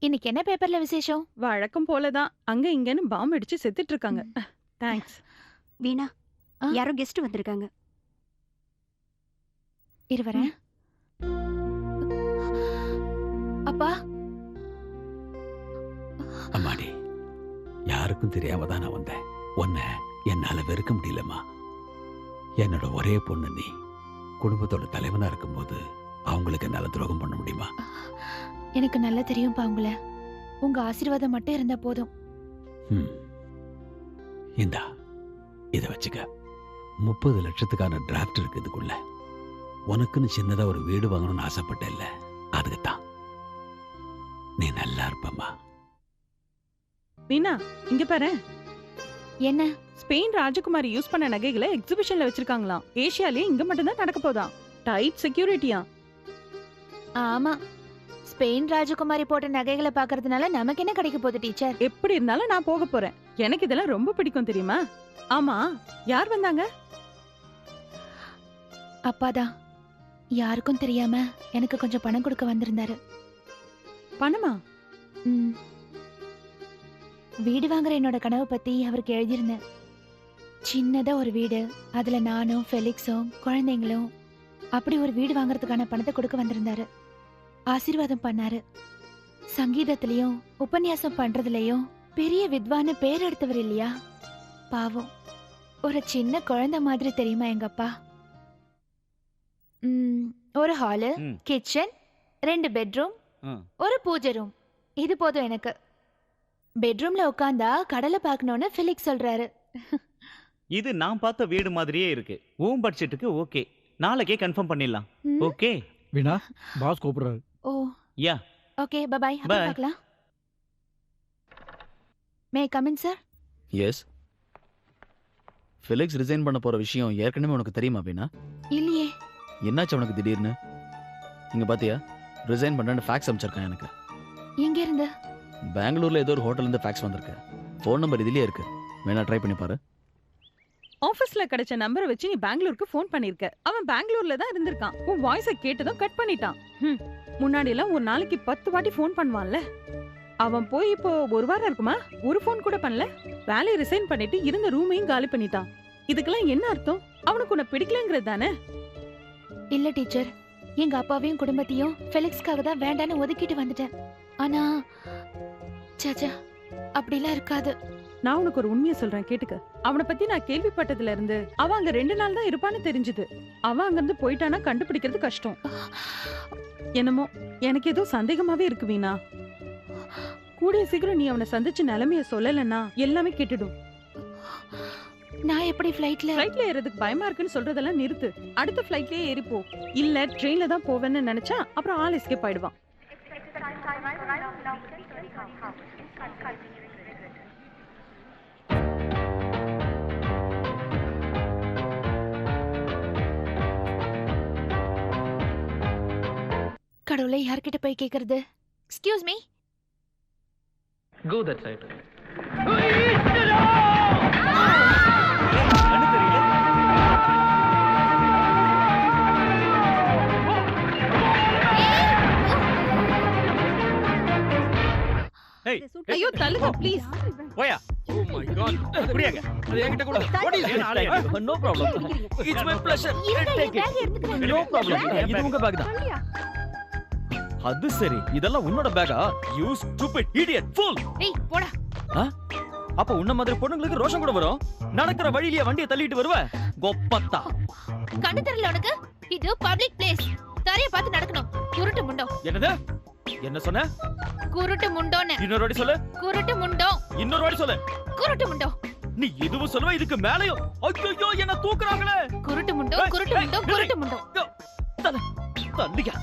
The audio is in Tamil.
இன்னைக்கு என்ன பேப்பர்ல விசேஷம்? வழக்கம் போலதான். அங்க இங்கன்னு பாம்பு அடிச்சு செத்துட்டு இருக்காங்க. தேங்க்ஸ். வீணா, ஆ? யாரோ கெஸ்ட் வந்திருக்காங்க. இரு வரேன். அப்பா, அம்மாடி, யாருக்கும் தெரியாம தான் நான் வந்தேன். உன்னை என்னால வெறுக்க முடியலம்மா. என்னோட ஒரே பொண்ணு நீ. குடும்பத்தோட தலைவனா இருக்கும்போது அவங்களுக்கு என்னால துரோகம் பண்ண முடியுமா? எனக்கு நல்லா தெரியும்பா உங்களை. உங்க ஆசீர்வாதம் மட்டும் இருந்தா போதும். இந்தா, இத வச்சுக்க. 30 லட்சத்துக்கான டிராஃப்ட் இருக்கு இதுக்குள்ள. உனக்குன்னு சின்னதா ஒரு வீடு வாங்கணும்னு ஆசைப்பட்டேல்ல, அதுக்குத்தான். நீ நல்லா இருப்பம்மா. வீணா, இங்க பாரு. என்ன? ஸ்பெயின் ராஜகுமாரி யூஸ் பண்ண நகைகளை எக்ஸிபிஷன்ல வச்சிருக்காங்களாம். ஏசியாலே இங்க மட்டும் தான் நடக்க போதா. டைட் செக்யூரிட்டியா. ஆமா, ஸ்பெயின் ராஜகுமாரி போட்ட நகைகளை பாக்குறதுனால நமக்கு என்ன கிடைக்க போகுது டீச்சர்? எப்படி இருந்தாலும் நான் போக போறேன். எனக்கு இதெல்லாம் ரொம்ப பிடிக்கும் தெரியுமா? ஆமா, யார் வந்தாங்க? அப்பாதான். யாருக்கும் தெரியாம எனக்கு கொஞ்சம் பணம் கொடுக்க வந்திருந்தாரு. பணமா? ம். வீடு வாங்குற என்னோட கனவை பத்தி அவருக்கு எழுதியிருந்தேன். சின்னதா ஒரு வீடு, அதுல நானும் ஃபெலிக்ஸும் குழந்தைங்களும் அப்படி ஒரு வீடு வாங்குறதுக்கான பணத்தை கொடுக்க வந்திருந்தாரு. ஆசீர்வாதம் பண்ணாரு. சங்கீதத்திலயும் உபன்யாசம் பண்றதுலயும் பெரிய வித்வான்னு பேர் எடுத்தவர் இல்லையா? பாவம், ஒரு சின்ன குழந்தை மாதிரி தெரியுமா எங்க அப்பா? ஒரு ஹாலு, கிச்சன், 2 பெட்ரூம், ஒரு பூஜை ரூம். இது போதும் எனக்கு. பெட்ரூம்ல உட்கார்ந்தா கடலை பார்க்கணும்னு ஃபெலிக்ஸ் சொல்றாரு. இது நான் பார்த்த வீடு மாதிரியே இருக்கு. உன் பட்ஜெட்டுக்கு ஓகே. நாளைக்கே கன்ஃபார்ம் பண்ணிடலாம். ஓகே வீணா, பாஸ் கூப்பிடுறாரு. Oh yeah, okay, bye bye. அப்புறம் Bye. பார்க்கலாம். May come in sir? Yes. Felix resign பண்ண போற விஷயம் ஏற்கனவே உனக்கு தெரியுமா வீணா? இல்லையே. என்னாச்சு உனக்கு திடீர்னு? இங்க பாத்தியா, ரிசைன் பண்ணேன்னு ஃபேக்ஸ் அனுப்பிச்சிருக்கான் எனக்கு. எங்க இருந்து? பெங்களூர்ல ஏதோ ஒரு ஹோட்டல்ல இருந்து ஃபேக்ஸ் வந்திருக்கு. ஃபோன் நம்பர் இதுலயே இருக்கு, வேணா ட்ரை பண்ணி பாரு. ஆபீஸ்ல கிடைச்ச நம்பரை வச்சு நீ பெங்களூருக்கு ஃபோன் பண்ணிருக்க. அவன் பெங்களூர்ல தான் இருந்திருக்கான். உன் வாய்ஸை கேட்டதும் கட் பண்ணிட்டான். முன்னாடி எல்லாம் ஒரு நாளைக்கு 10 வாட்டி ஃபோன் பண்ணுவான்ல. அவன் போய் இப்போ 1 வாரம் இருக்குமா, ஒரு ஃபோன் கூட பண்ணல. வேலையை ரிசைன் பண்ணிட்டு இருந்த ரூமையும் காலி பண்ணிட்டான். இதுக்கெல்லாம் என்ன அர்த்தம்? அவனுக்கு உன்னை பிடிக்கலங்கிறது தானே? இல்ல டீச்சர், எங்க அப்பாவையும் குடும்பத்தையும் ஃபெலிக்ஸ்க்காக தான் வேண்டான்னு ஒதுக்கிட்டு வந்துட்டேன். ஆனா சச்சா, அப்படிலாம் இருக்காது. நான் உனக்கு ஒரு உண்மையை சொல்றேன், கேட்டுக்க. அவனை பத்தி நான் கேள்விப்பட்டதுல இருந்து அவன் அங்க 2 நாள் தான் இருப்பான்னு தெரிஞ்சது. அவன் அங்க இருந்து போயிட்டானா கண்டுபிடிக்கிறது கஷ்டம். என்னமோ எனக்கு ஏதோ சந்தேகமாவே இருக்கு வீணா. கூடிய சீக்கிரம் நீ அவனை சந்திச்சு நிலைமைய சொல்லலன்னா எல்லாமே கெட்டுடும். நான் எப்படி ஃப்ளைட்ல ஏறதுக்கு பயமா இருக்குன்னு சொல்றதெல்லாம் நிறுத்து. அடுத்த ஃப்ளைட்லயே ஏறிப்போ. இல்ல ட்ரெயின்ல தான் போவேன்னு நினைச்சா அப்புறம் ஆள் எஸ்கேப் ஆயிடுவான். கடவுளை யார்கிட்ட போய் கேக்குறது? Excuse me. Go that side. கண்ணு தெரியல. ஏய், ஐயோ தள்ளுங்க ப்ளீஸ். போயா. Oh my god. புரியாங்க. அது என்கிட்ட கூட. What is this? No problem. It's my pleasure. Take it. No problem. இது உங்க பேக் தான். அது சரி, இதெல்லாம் உன்னோட பேக்கா? You stupid idiot fool. ஏய் போடா. அப்ப உன்ன மாதிரி பொண்ணுங்களுக்கு ரோஷம் கூட வரும். நடக்கிற வழியிலேயே வண்டியை தள்ளிட்டு வருவ. கொப்பத்தா. கண்ணு தெரியல உனக்கு? இது பப்ளிக் பிளேஸ். தரைய பார்த்து நடக்கணும். குருட்டு முண்டோ. என்னது? என்ன சொன்ன? குருட்டு முண்டோன்னு. இன்னொரு வாட்டி சொல்லு. குருட்டு முண்டோ. இன்னொரு வாட்டி சொல்லு. குருட்டு முண்டோ. நீ இதுவும் சொல்லுவ, இதுக்கு மேலயும். ஐயோ, என்ன தூக்குறாங்களே. குருட்டு முண்டோ, குருட்டு முண்டோ, குருட்டு முண்டோ. தள்ளியா.